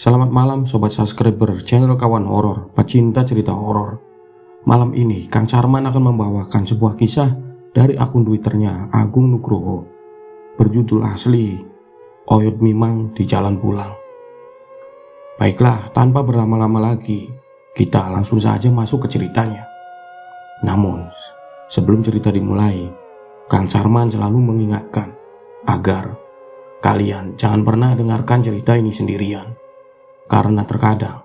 Selamat malam sobat subscriber channel Kawan Horor, pecinta cerita horor. Malam ini Kang Sarman akan membawakan sebuah kisah dari akun Twitternya Agung Nugroho berjudul asli Oyod Mimang di Jalan Pulang. Baiklah, tanpa berlama-lama lagi, kita langsung saja masuk ke ceritanya. Namun, sebelum cerita dimulai, Kang Sarman selalu mengingatkan agar kalian jangan pernah dengarkan cerita ini sendirian. Karena terkadang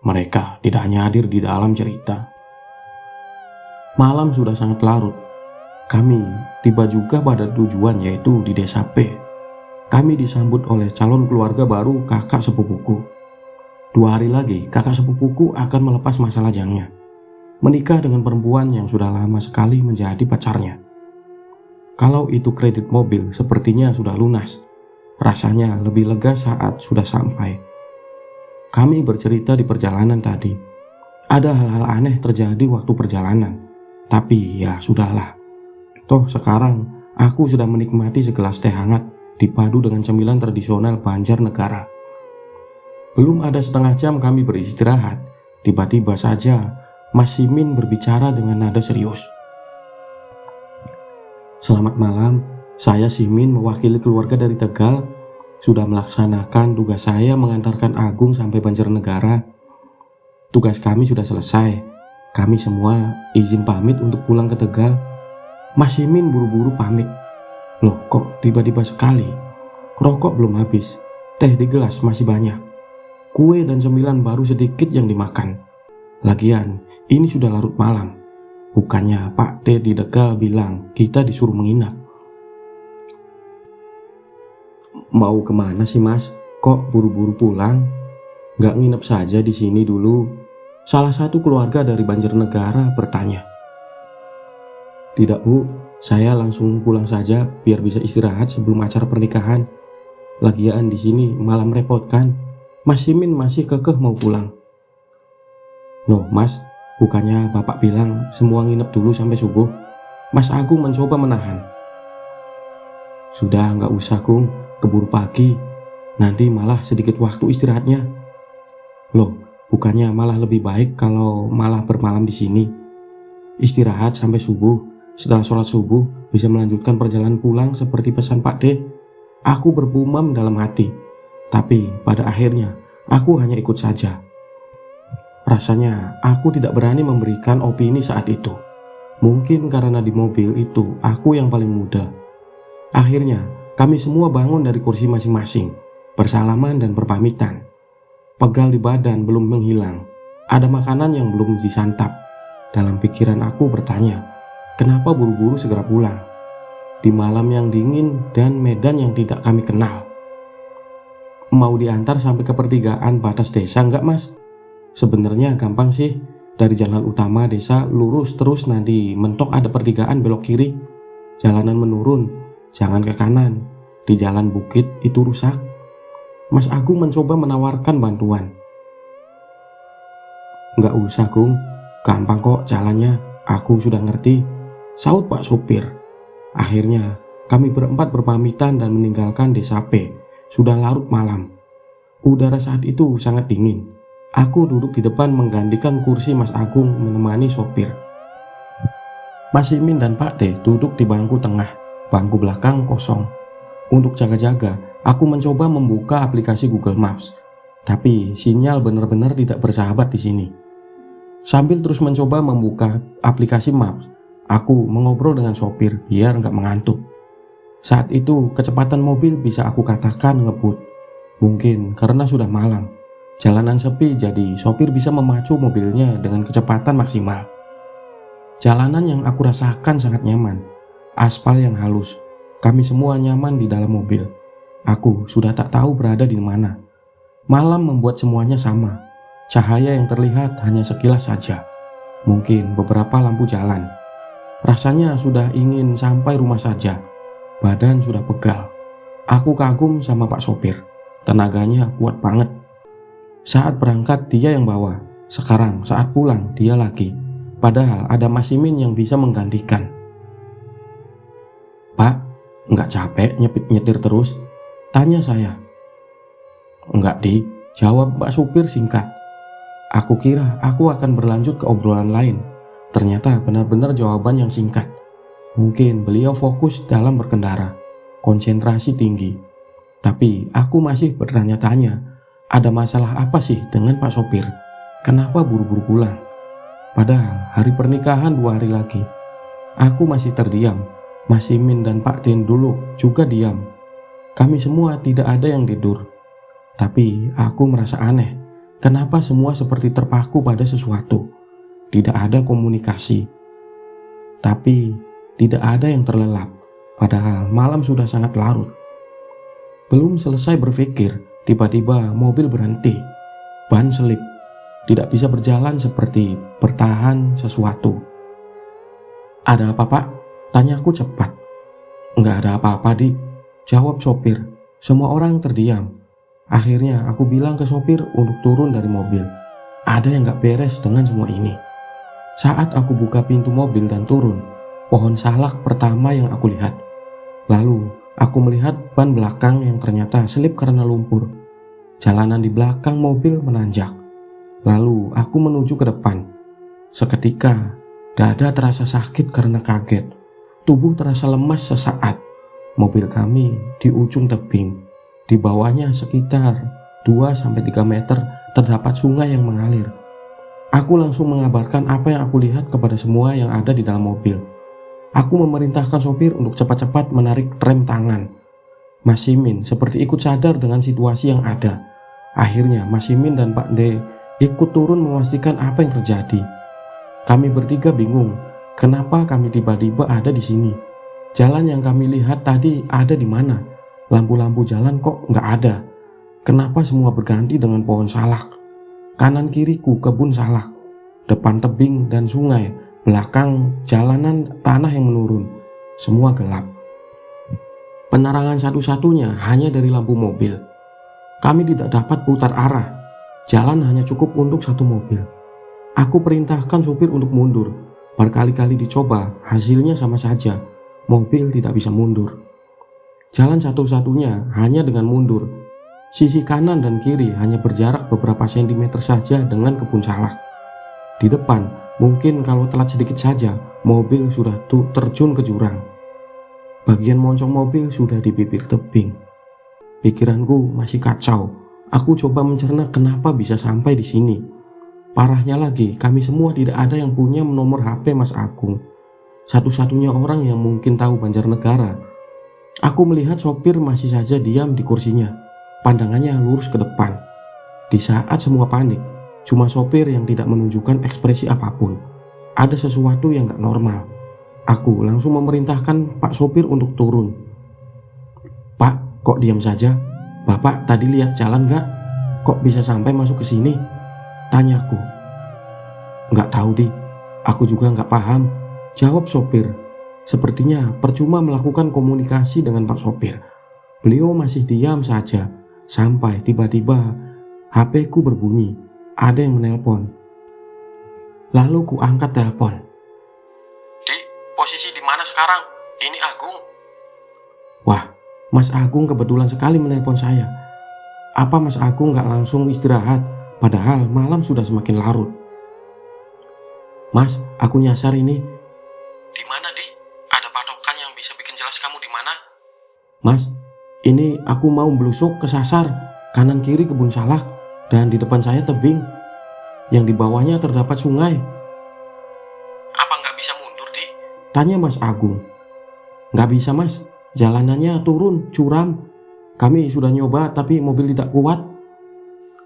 mereka tidak hanya hadir di dalam cerita. Malam sudah sangat larut. Kami tiba juga pada tujuan, yaitu di desa P. Kami disambut oleh calon keluarga baru kakak sepupuku. 2 hari lagi kakak sepupuku akan melepas masa lajangnya, menikah dengan perempuan yang sudah lama sekali menjadi pacarnya. Kalau itu kredit mobil sepertinya sudah lunas. Rasanya lebih lega saat sudah sampai. Kami bercerita di perjalanan tadi. Ada hal-hal aneh terjadi waktu perjalanan. Tapi ya sudahlah. Toh sekarang aku sudah menikmati segelas teh hangat dipadu dengan cemilan tradisional Banjarnegara. Belum ada setengah jam kami beristirahat. Tiba-tiba saja Mas Simin berbicara dengan nada serius. Selamat malam, saya Simin mewakili keluarga dari Tegal. Sudah melaksanakan tugas saya mengantarkan Agung sampai Banjarnegara. Tugas kami sudah selesai. Kami semua izin pamit untuk pulang ke Tegal. Mas Simin buru-buru pamit. Loh, kok tiba-tiba sekali? Rokok belum habis. Teh di gelas masih banyak. Kue dan cemilan baru sedikit yang dimakan. Lagian, ini sudah larut malam. Bukannya Pak T di Tegal bilang kita disuruh menginap. Mau kemana sih mas? Kok buru-buru pulang? Nggak nginep saja di sini dulu? Salah satu keluarga dari Banjarnegara bertanya. Tidak bu, saya langsung pulang saja biar bisa istirahat sebelum acara pernikahan. Lagian di sini malam repot kan? Mas Simin masih kekeh mau pulang. Loh mas, bukannya bapak bilang semua nginep dulu sampai subuh? Mas Agung mencoba menahan. Sudah nggak usah Kung, keburu pagi, nanti malah sedikit waktu istirahatnya. Loh, bukannya malah lebih baik kalau malah bermalam di sini. Istirahat sampai subuh, setelah sholat subuh bisa melanjutkan perjalanan pulang seperti pesan Pak D. Aku bergumam dalam hati, tapi pada akhirnya aku hanya ikut saja. Rasanya aku tidak berani memberikan opini saat itu. Mungkin karena di mobil itu aku yang paling muda. Akhirnya kami semua bangun dari kursi masing-masing, bersalaman dan berpamitan. Pegal di badan belum menghilang, ada makanan yang belum disantap. Dalam pikiran aku bertanya, kenapa buru-buru segera pulang? Di malam yang dingin dan medan yang tidak kami kenal. Mau diantar sampai ke pertigaan batas desa enggak mas? Sebenarnya gampang sih, dari jalan utama desa lurus terus nanti mentok ada pertigaan belok kiri. Jalanan menurun, jangan ke kanan. Di jalan bukit itu rusak. Mas Agung mencoba menawarkan bantuan. Nggak usah Gung, gampang kok jalannya, aku sudah ngerti, saut Pak Supir. Akhirnya kami berempat berpamitan dan meninggalkan desa P. Sudah larut malam. Udara saat itu sangat dingin. Aku duduk di depan menggantikan kursi Mas Agung menemani sopir. Mas Simin dan Pak T duduk di bangku tengah, bangku belakang kosong. Untuk jaga-jaga, aku mencoba membuka aplikasi Google Maps, tapi sinyal benar-benar tidak bersahabat di sini. Sambil terus mencoba membuka aplikasi Maps, aku mengobrol dengan sopir biar nggak mengantuk. Saat itu kecepatan mobil bisa aku katakan ngebut. Mungkin karena sudah malam, jalanan sepi jadi sopir bisa memacu mobilnya dengan kecepatan maksimal. Jalanan yang aku rasakan sangat nyaman, aspal yang halus. Kami semua nyaman di dalam mobil. Aku sudah tak tahu berada di mana. Malam membuat semuanya sama. Cahaya yang terlihat hanya sekilas saja. Mungkin beberapa lampu jalan. Rasanya sudah ingin sampai rumah saja. Badan sudah pegal. Aku kagum sama Pak sopir. Tenaganya kuat banget. Saat berangkat dia yang bawa. Sekarang saat pulang dia lagi. Padahal ada Mas Simin yang bisa menggantikan. Pak, nggak capek nyetir terus? Tanya saya. Enggak Di, Jawab Pak Supir singkat. Aku kira aku akan berlanjut ke obrolan lain. Ternyata benar-benar jawaban yang singkat. Mungkin beliau fokus dalam berkendara, konsentrasi tinggi. Tapi aku masih bertanya-tanya, ada masalah apa sih dengan Pak Sopir? Kenapa buru-buru pulang? Padahal hari pernikahan 2 hari lagi. Aku masih terdiam. Mas Imin dan Pak Den dulu juga diam. Kami semua tidak ada yang tidur. Tapi aku merasa aneh. Kenapa semua seperti terpaku pada sesuatu? Tidak ada komunikasi. Tapi tidak ada yang terlelap. Padahal malam sudah sangat larut. Belum selesai berpikir, tiba-tiba mobil berhenti. Ban selip. Tidak bisa berjalan seperti bertahan sesuatu. Ada apa, Pak? Tanyaku cepat. Enggak ada apa-apa, Dik. Jawab sopir. Semua orang terdiam. Akhirnya aku bilang ke sopir untuk turun dari mobil. Ada yang gak beres dengan semua ini. Saat aku buka pintu mobil dan turun, pohon salak pertama yang aku lihat. Lalu aku melihat ban belakang yang ternyata selip karena lumpur. Jalanan di belakang mobil menanjak. Lalu aku menuju ke depan. Seketika, dada terasa sakit karena kaget. Tubuh terasa lemas sesaat. Mobil kami di ujung tebing. Di bawahnya sekitar 2-3 meter terdapat sungai yang mengalir. Aku langsung mengabarkan apa yang aku lihat kepada semua yang ada di dalam mobil. Aku memerintahkan sopir untuk cepat-cepat menarik rem tangan. Mas Simin seperti ikut sadar dengan situasi yang ada. Akhirnya Mas Simin dan Pak D ikut turun memastikan apa yang terjadi. Kami bertiga bingung, kenapa kami tiba-tiba ada di sini. Jalan yang kami lihat tadi ada di mana? Lampu-lampu jalan kok nggak ada. Kenapa semua berganti dengan pohon salak? Kanan kiriku kebun salak, depan tebing dan sungai, belakang jalanan tanah yang menurun. Semua gelap. Penerangan satu-satunya hanya dari lampu mobil. Kami tidak dapat putar arah. Jalan hanya cukup untuk satu mobil. Aku perintahkan supir untuk mundur. Berkali-kali dicoba, hasilnya sama saja. Mobil tidak bisa mundur. Jalan satu-satunya hanya dengan mundur. Sisi kanan dan kiri hanya berjarak beberapa sentimeter saja dengan kebun salak. Di depan, mungkin kalau telat sedikit saja, mobil sudah terjun ke jurang. Bagian moncong mobil sudah di bibir tebing. Pikiranku masih kacau. Aku coba mencerna kenapa bisa sampai di sini. Parahnya lagi, kami semua tidak ada yang punya nomor HP Mas Agung. Satu-satunya orang yang mungkin tahu Banjarnegara. Aku melihat sopir masih saja diam di kursinya. Pandangannya lurus ke depan. Di saat semua panik, cuma sopir yang tidak menunjukkan ekspresi apapun. Ada sesuatu yang gak normal. Aku langsung memerintahkan Pak sopir untuk turun. Pak, kok diam saja? Bapak tadi lihat jalan gak? Kok bisa sampai masuk ke sini? Tanyaku. Nggak tahu, Di. Aku juga nggak paham. Jawab sopir. Sepertinya percuma melakukan komunikasi dengan Pak sopir. Beliau masih diam saja. Sampai tiba-tiba HP ku berbunyi. Ada yang menelpon. Lalu ku angkat telepon. Di, posisi di mana sekarang? Ini Agung. Wah, Mas Agung kebetulan sekali menelpon saya. Apa Mas Agung nggak langsung istirahat? Padahal malam sudah semakin larut. Mas, aku nyasar ini. Di mana, Di? Ada patokan yang bisa bikin jelas kamu di mana? Mas, ini aku mau belusuk kesasar. Kanan kiri kebun salak dan di depan saya tebing. Yang di bawahnya terdapat sungai. Apa nggak bisa mundur, Di? Tanya Mas Agung. Nggak bisa, Mas. Jalanannya turun, curam. Kami sudah nyoba tapi mobil tidak kuat.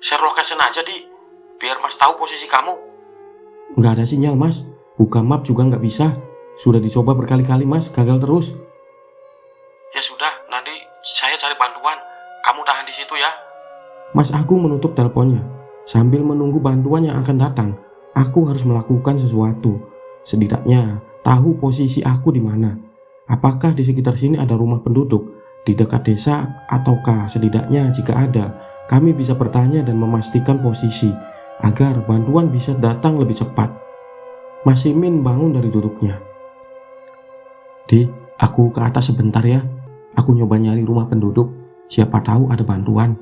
Share location aja, Di. Biar Mas tahu posisi kamu. Nggak ada sinyal, Mas. Buka map juga nggak bisa. Sudah dicoba berkali-kali, Mas. Gagal terus. Ya sudah, nanti saya cari bantuan. Kamu tahan di situ ya. Mas Agung menutup teleponnya. Sambil menunggu bantuan yang akan datang, aku harus melakukan sesuatu. Setidaknya tahu posisi aku di mana. Apakah di sekitar sini ada rumah penduduk, di dekat desa, ataukah setidaknya jika ada, kami bisa bertanya dan memastikan posisi agar bantuan bisa datang lebih cepat. Mas Simin bangun dari duduknya. Di, aku ke atas sebentar ya. Aku nyoba nyari rumah penduduk. Siapa tahu ada bantuan.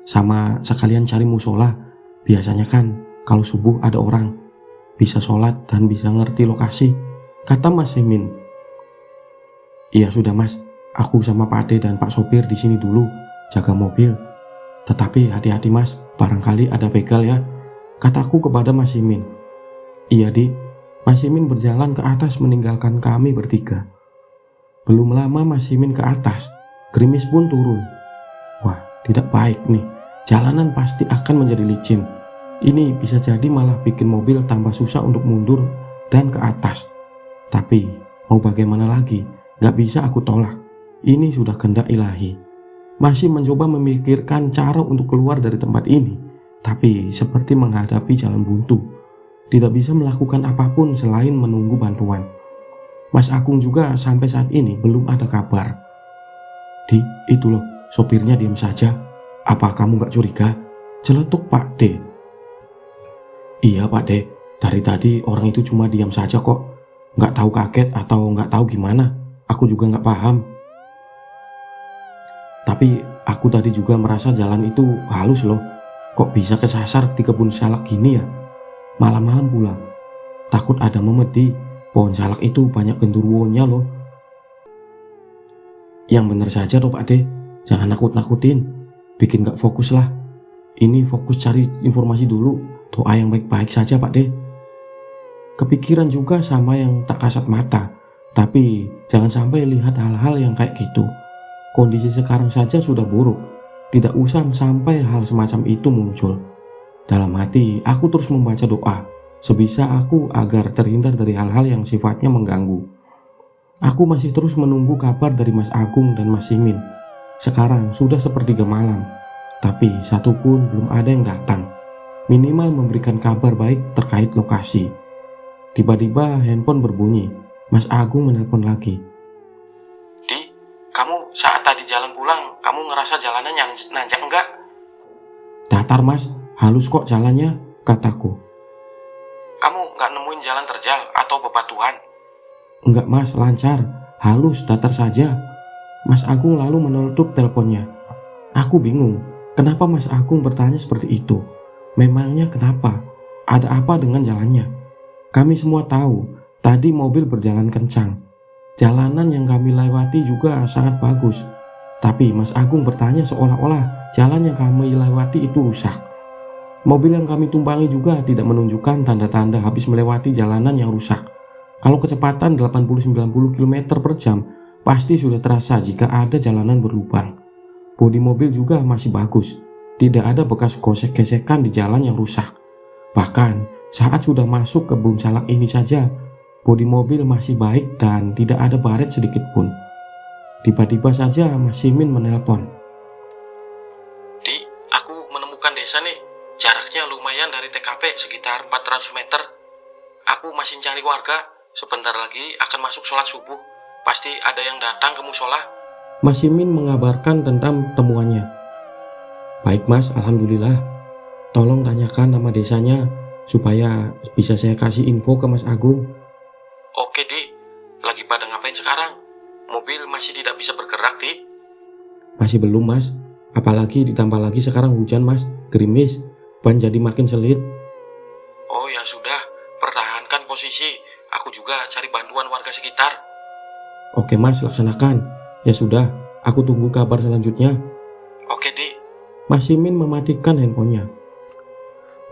sama sekalian cari musola. Biasanya kan kalau subuh ada orang, bisa sholat dan bisa ngerti lokasi, kata Mas Simin. Iya sudah Mas, aku sama Pak Ade dan Pak sopir di sini dulu, jaga mobil. Tetapi hati-hati Mas, barangkali ada begal ya, kataku kepada Mas Simin. Iya Dik, Mas Simin berjalan ke atas meninggalkan kami bertiga. Belum lama Mas Simin ke atas, gerimis pun turun. Wah, tidak baik nih, jalanan pasti akan menjadi licin. Ini bisa jadi malah bikin mobil tambah susah untuk mundur dan ke atas. Tapi, mau bagaimana lagi, gak bisa aku tolak. Ini sudah kehendak ilahi. Masih mencoba memikirkan cara untuk keluar dari tempat ini, tapi seperti menghadapi jalan buntu. Tidak bisa melakukan apapun selain menunggu bantuan. Mas Agung juga sampai saat ini belum ada kabar. Di, itu loh, sopirnya diam saja. Apa kamu gak curiga? Celetuk Pak D. Iya Pak D, dari tadi orang itu cuma diam saja kok. Gak tahu kaget atau gak tahu gimana. Aku juga gak paham. Tapi aku tadi juga merasa jalan itu halus loh. Kok bisa kesasar di kebun salak gini ya? Malam-malam pula. Takut ada memedi. Pohon salak itu banyak genderuwonya loh. Yang bener saja toh Pak D, jangan nakut-nakutin. Bikin gak fokus lah. Ini fokus cari informasi dulu. Doa yang baik-baik saja Pak D. Kepikiran juga sama yang tak kasat mata. Tapi jangan sampai lihat hal-hal yang kayak gitu. Kondisi sekarang saja sudah buruk. Tidak usah sampai hal semacam itu muncul. Dalam hati aku terus membaca doa sebisa aku agar terhindar dari hal-hal yang sifatnya mengganggu. Aku masih terus menunggu kabar dari Mas Agung dan Mas Simin. Sekarang sudah sepertiga malam, tapi satu pun belum ada yang datang. Minimal memberikan kabar baik terkait lokasi. Tiba-tiba handphone berbunyi. Mas Agung menelpon lagi. Di, kamu saat tadi jalan pulang, kamu ngerasa jalannya nanjak enggak? Datar Mas, halus kok jalannya, kataku. Kamu nggak nemuin jalan terjal atau bebatuan? Enggak Mas, lancar, halus, datar saja. Mas Agung lalu menutup teleponnya. Aku bingung, kenapa Mas Agung bertanya seperti itu? Memangnya kenapa? Ada apa dengan jalannya? Kami semua tahu, tadi mobil berjalan kencang. Jalanan yang kami lewati juga sangat bagus. Tapi Mas Agung bertanya seolah-olah jalan yang kami lewati itu rusak. Mobil yang kami tumpangi juga tidak menunjukkan tanda-tanda habis melewati jalanan yang rusak. Kalau kecepatan 80-90 km per jam, pasti sudah terasa jika ada jalanan berlubang. Bodi mobil juga masih bagus. Tidak ada bekas gesek-gesekan di jalan yang rusak. Bahkan saat sudah masuk ke kebun salak ini saja, bodi mobil masih baik dan tidak ada baret sedikit pun. Tiba-tiba saja Mas Simin menelpon. Di, aku menemukan desa nih. Jaraknya lumayan dari TKP sekitar 400 meter. Aku masih cari warga. Sebentar lagi akan masuk sholat subuh. Pasti ada yang datang ke musola. Mas Simin mengabarkan tentang temuannya. Baik Mas, alhamdulillah. Tolong tanyakan nama desanya supaya bisa saya kasih info ke Mas Agung. Oke Di, lagi pada ngapain sekarang? Mobil masih tidak bisa bergerak Di? Masih belum Mas. Apalagi ditambah lagi sekarang hujan Mas, gerimis. Ban jadi makin selit. Oh ya sudah, pertahankan posisi. Aku juga cari bantuan warga sekitar. Oke Mas, laksanakan. Ya sudah, aku tunggu kabar selanjutnya. Oke Di. Mas Simin mematikan handphonenya.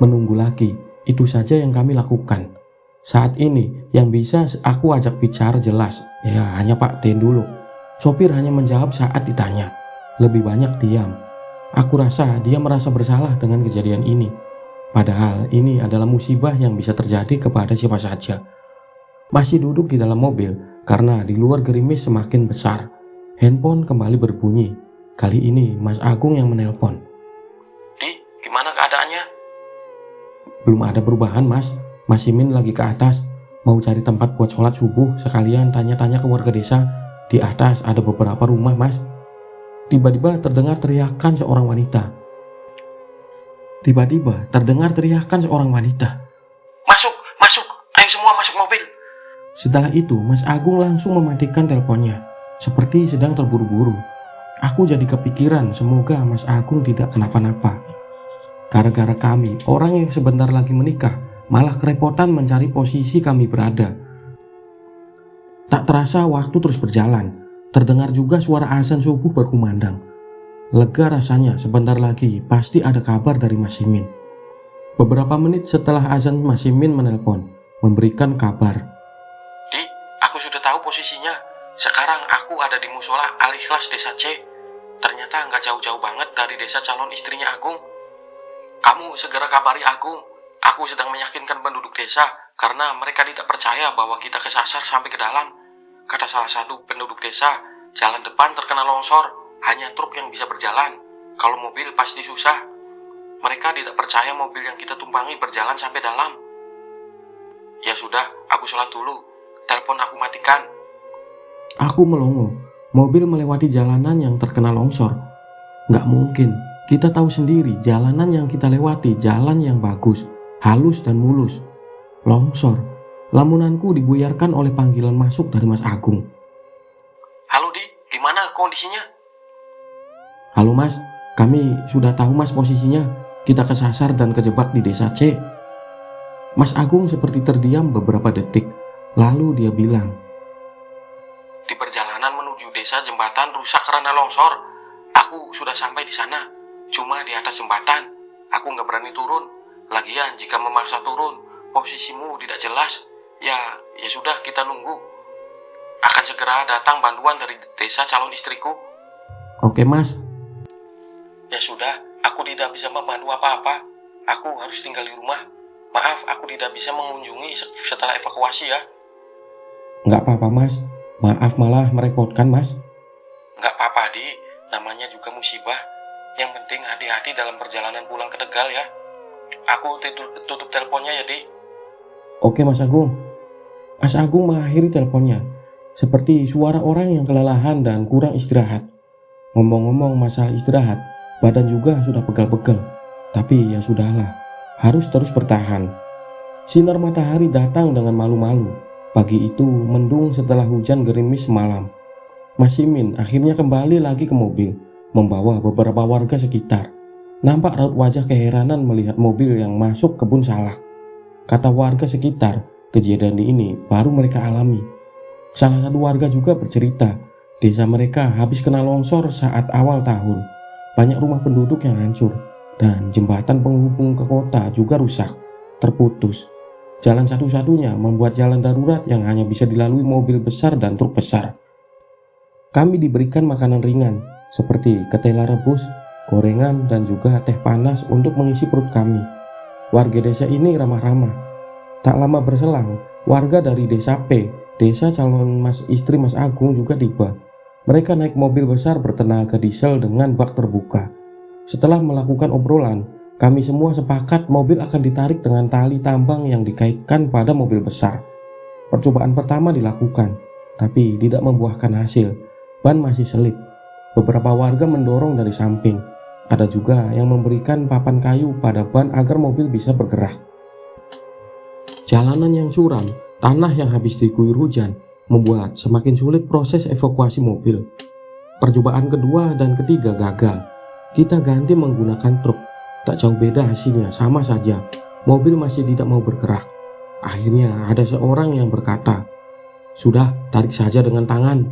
Menunggu lagi, itu saja yang kami lakukan. Saat ini yang bisa aku ajak bicara jelas, ya hanya Pak D dulu. Sopir hanya menjawab saat ditanya. Lebih banyak diam. Aku rasa dia merasa bersalah dengan kejadian ini. Padahal ini adalah musibah yang bisa terjadi kepada siapa saja. Masih duduk di dalam mobil karena di luar gerimis semakin besar. Handphone kembali berbunyi. Kali ini Mas Agung yang menelpon. Di, gimana keadaannya? Belum ada perubahan Mas. Mas Simin lagi ke atas. Mau cari tempat buat sholat subuh. Sekalian tanya-tanya ke warga desa. Di atas ada beberapa rumah Mas. Tiba-tiba terdengar teriakan seorang wanita. Masuk, masuk, ayo semua masuk mobil. Setelah itu Mas Agung langsung mematikan teleponnya, seperti sedang terburu-buru. Aku jadi kepikiran semoga Mas Agung tidak kenapa-napa. Gara-gara kami, orang yang sebentar lagi menikah, malah kerepotan mencari posisi kami berada. Tak terasa waktu terus berjalan. Terdengar juga suara azan subuh berkumandang. Lega rasanya, sebentar lagi pasti ada kabar dari Mas Simin. Beberapa menit setelah azan, Mas Simin menelpon, memberikan kabar. Di, aku sudah tahu posisinya. Sekarang aku ada di musola Al-Ikhlas Desa C. Ternyata nggak jauh-jauh banget dari desa calon istrinya Agung. Kamu segera kabari Agung. Aku sedang meyakinkan penduduk desa karena mereka tidak percaya bahwa kita kesasar sampai ke dalam. Kata salah satu penduduk desa, jalan depan terkena longsor, hanya truk yang bisa berjalan. Kalau mobil pasti susah. Mereka tidak percaya mobil yang kita tumpangi berjalan sampai dalam. Ya sudah, aku sholat dulu. Telepon aku matikan. Aku melongo. Mobil melewati jalanan yang terkena longsor. Nggak mungkin. Kita tahu sendiri jalanan yang kita lewati jalan yang bagus, halus dan mulus. Longsor. Lamunanku dibuyarkan oleh panggilan masuk dari Mas Agung. Halo Di, gimana kondisinya? Halo Mas, kami sudah tahu Mas posisinya. Kita kesasar dan kejebak di desa C. Mas Agung seperti terdiam beberapa detik. Lalu dia bilang, di perjalanan menuju desa jembatan rusak karena longsor. Aku sudah sampai di sana. Cuma di atas jembatan. Aku nggak berani turun. Lagian jika memaksa turun, posisimu tidak jelas. Ya sudah, kita nunggu. Akan segera datang bantuan dari desa calon istriku. Oke Mas. Ya sudah, aku tidak bisa membantu apa-apa. Aku harus tinggal di rumah. Maaf, aku tidak bisa mengunjungi setelah evakuasi ya. Nggak apa-apa Mas. Maaf malah merepotkan Mas. Nggak apa-apa Di, namanya juga musibah. Yang penting hati-hati dalam perjalanan pulang ke Tegal ya. Aku tutup teleponnya ya Di. Oke Mas Agung. Mas Agung mengakhiri teleponnya. Seperti suara orang yang kelelahan dan kurang istirahat. Ngomong-ngomong masalah istirahat, badan juga sudah pegal-pegal. Tapi ya sudahlah, harus terus bertahan. Sinar matahari datang dengan malu-malu. Pagi itu mendung setelah hujan gerimis semalam. Mas Simin akhirnya kembali lagi ke mobil, membawa beberapa warga sekitar. Nampak raut wajah keheranan melihat mobil yang masuk kebun salak. Kata warga sekitar, kejadian ini baru mereka alami. Salah satu warga juga bercerita, desa mereka habis kena longsor saat awal tahun. Banyak rumah penduduk yang hancur, dan jembatan penghubung ke kota juga rusak, terputus. Jalan satu-satunya membuat jalan darurat yang hanya bisa dilalui mobil besar dan truk besar. Kami diberikan makanan ringan, seperti ketela rebus, gorengan, dan juga teh panas untuk mengisi perut kami. Warga desa ini ramah-ramah. Tak lama berselang, warga dari desa P, desa calon istri Mas Agung juga tiba. Mereka naik mobil besar bertenaga diesel dengan bak terbuka. Setelah melakukan obrolan, kami semua sepakat mobil akan ditarik dengan tali tambang yang dikaitkan pada mobil besar. Percobaan pertama dilakukan, tapi tidak membuahkan hasil. Ban masih selip. Beberapa warga mendorong dari samping. Ada juga yang memberikan papan kayu pada ban agar mobil bisa bergerak. Jalanan yang curam, tanah yang habis diguyur hujan, membuat semakin sulit proses evakuasi mobil. Percobaan kedua dan ketiga gagal. Kita ganti menggunakan truk. Tak jauh beda hasilnya, sama saja. Mobil masih tidak mau bergerak. Akhirnya ada seorang yang berkata, sudah, tarik saja dengan tangan.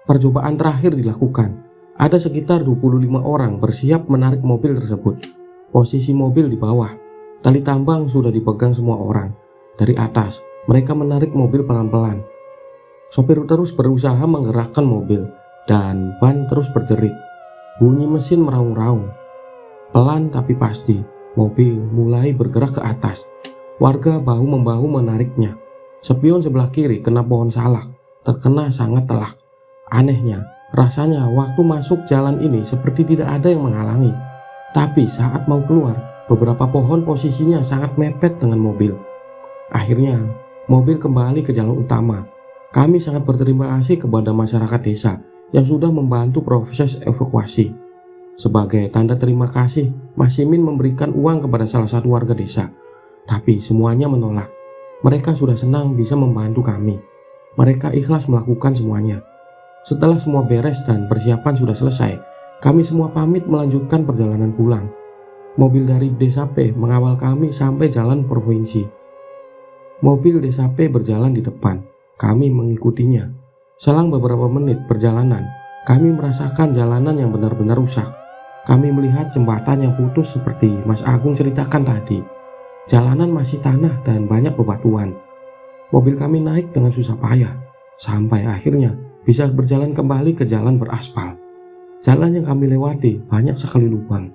Percobaan terakhir dilakukan. Ada sekitar 25 orang bersiap menarik mobil tersebut. Posisi mobil di bawah. Tali tambang sudah dipegang semua orang. Dari atas, mereka menarik mobil pelan-pelan. Sopir terus berusaha menggerakkan mobil, dan ban terus berjerit. Bunyi mesin meraung-raung. Pelan tapi pasti, mobil mulai bergerak ke atas. Warga bahu-membahu menariknya. Spion sebelah kiri kena pohon salak, terkena sangat telak. Anehnya, rasanya waktu masuk jalan ini seperti tidak ada yang menghalangi. Tapi saat mau keluar, beberapa pohon posisinya sangat mepet dengan mobil. Akhirnya, mobil kembali ke jalan utama. Kami sangat berterima kasih kepada masyarakat desa yang sudah membantu proses evakuasi. Sebagai tanda terima kasih, Mas Simin memberikan uang kepada salah satu warga desa. Tapi semuanya menolak. Mereka sudah senang bisa membantu kami. Mereka ikhlas melakukan semuanya. Setelah semua beres dan persiapan sudah selesai, kami semua pamit melanjutkan perjalanan pulang. Mobil dari Desa P mengawal kami sampai jalan provinsi. Mobil Desa P berjalan di depan, kami mengikutinya. Selang beberapa menit perjalanan, kami merasakan jalanan yang benar-benar rusak. Kami melihat jembatan yang putus seperti Mas Agung ceritakan tadi. Jalanan masih tanah dan banyak bebatuan. Mobil kami naik dengan susah payah, sampai akhirnya bisa berjalan kembali ke jalan beraspal. Jalan yang kami lewati banyak sekali lubang.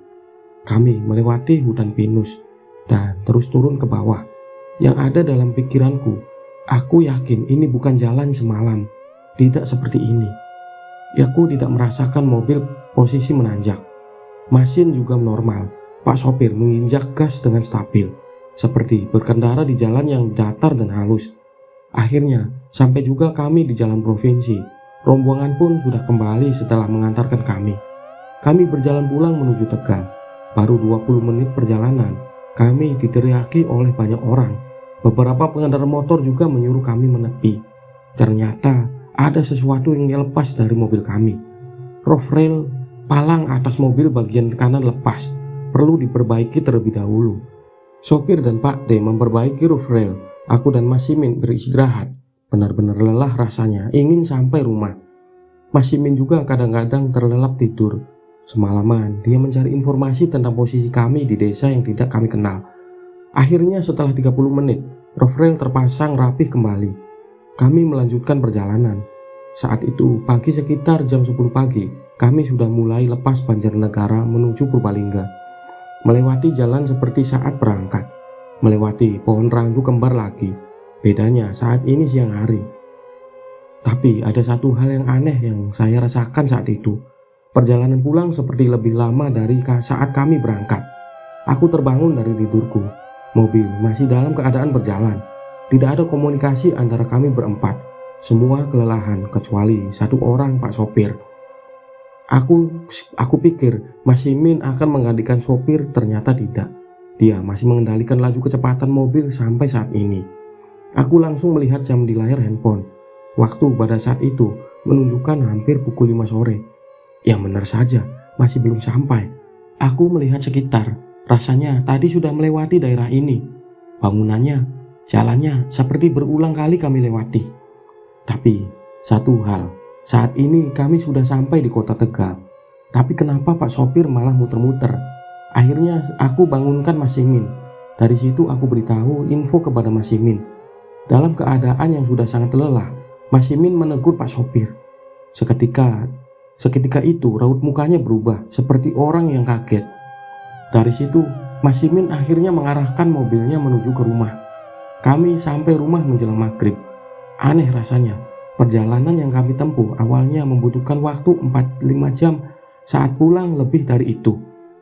Kami melewati hutan pinus dan terus turun ke bawah. Yang ada dalam pikiranku, aku yakin ini bukan jalan semalam. Tidak seperti ini. Aku tidak merasakan mobil posisi menanjak. Mesin juga normal. Pak sopir menginjak gas dengan stabil, seperti berkendara di jalan yang datar dan halus. Akhirnya sampai juga kami di jalan provinsi. Rombongan pun sudah kembali setelah mengantarkan kami. Kami berjalan pulang menuju Tegal. Baru 20 menit perjalanan, kami diteriaki oleh banyak orang. Beberapa pengendara motor juga menyuruh kami menepi. Ternyata ada sesuatu yang lepas dari mobil kami. Roof rail palang atas mobil bagian kanan lepas, perlu diperbaiki terlebih dahulu. Sopir dan Pak D memperbaiki roof rail. Aku dan Mas Simin beristirahat. Benar-benar lelah rasanya, ingin sampai rumah. Mas Simin juga kadang-kadang terlelap tidur. Semalaman dia mencari informasi tentang posisi kami di desa yang tidak kami kenal. Akhirnya setelah 30 menit, roof rail terpasang rapih kembali. Kami melanjutkan perjalanan. Saat itu pagi sekitar jam 10 pagi, kami sudah mulai lepas Banjarnegara menuju Purbalingga. Melewati jalan seperti saat berangkat. Melewati pohon randu kembar lagi. Bedanya saat ini siang hari. Tapi ada satu hal yang aneh yang saya rasakan saat itu. Perjalanan pulang seperti lebih lama dari saat kami berangkat. Aku terbangun dari tidurku. Mobil masih dalam keadaan berjalan. Tidak ada komunikasi antara kami berempat. Semua kelelahan kecuali satu orang, Pak sopir. Aku pikir Mas Simin akan menggantikan sopir, ternyata tidak. Dia masih mengendalikan laju kecepatan mobil sampai saat ini. Aku langsung melihat jam di layar handphone. Waktu pada saat itu menunjukkan hampir pukul 5 sore. Yang benar saja, masih belum sampai. Aku melihat sekitar. Rasanya tadi sudah melewati daerah ini. Bangunannya, jalannya seperti berulang kali kami lewati. Tapi satu hal, saat ini kami sudah sampai di kota Tegal. Tapi kenapa Pak sopir malah muter-muter? Akhirnya aku bangunkan Mas Simin. Dari situ aku beritahu info kepada Mas Simin. Dalam keadaan yang sudah sangat lelah, Mas Simin menegur Pak sopir. Seketika itu raut mukanya berubah seperti orang yang kaget. Dari situ Mas Simin akhirnya mengarahkan mobilnya menuju ke rumah. Kami sampai rumah menjelang maghrib. Aneh rasanya, perjalanan yang kami tempuh awalnya membutuhkan waktu 4-5 jam. Saat pulang lebih dari itu.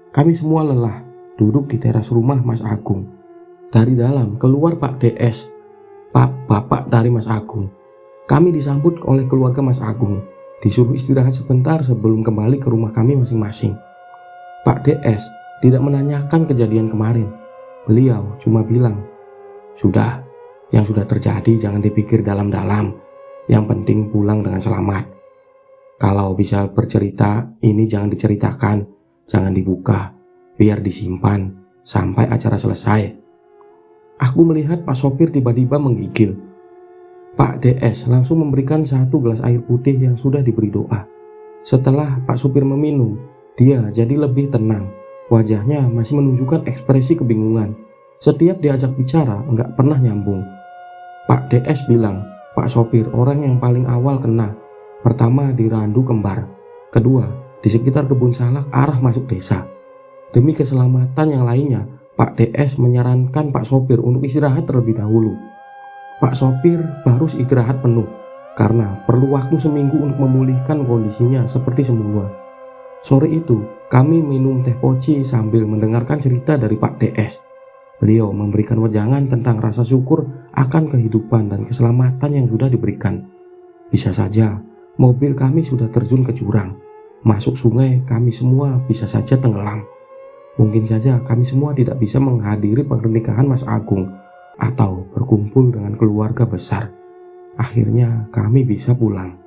Kami semua lelah, duduk di teras rumah Mas Agung. Dari dalam keluar Pak DS, bapak dari Mas Agung. Kami disambut oleh keluarga Mas Agung, disuruh istirahat sebentar sebelum kembali ke rumah kami masing-masing. Pak DS tidak menanyakan kejadian kemarin. Beliau cuma bilang, "Sudah, yang sudah terjadi jangan dipikir dalam-dalam. Yang penting pulang dengan selamat. Kalau bisa bercerita, ini jangan diceritakan, jangan dibuka, biar disimpan sampai acara selesai." Aku melihat Pak sopir tiba-tiba menggigil. Pak DS langsung memberikan 1 gelas air putih yang sudah diberi doa. Setelah Pak sopir meminum, dia jadi lebih tenang. Wajahnya masih menunjukkan ekspresi kebingungan. Setiap diajak bicara, nggak pernah nyambung. Pak DS bilang, Pak sopir orang yang paling awal kena. Pertama di Randu Kembar, kedua di sekitar kebun salak arah masuk desa. Demi keselamatan yang lainnya, Pak DS menyarankan Pak sopir untuk istirahat terlebih dahulu. Pak sopir baru istirahat penuh karena perlu waktu seminggu untuk memulihkan kondisinya seperti semula. Sore itu kami minum teh poci sambil mendengarkan cerita dari Pak DS. Beliau memberikan wejangan tentang rasa syukur akan kehidupan dan keselamatan yang sudah diberikan. Bisa saja mobil kami sudah terjun ke jurang, masuk sungai, kami semua bisa saja tenggelam. Mungkin saja kami semua tidak bisa menghadiri pernikahan Mas Agung atau berkumpul dengan keluarga besar. Akhirnya kami bisa pulang.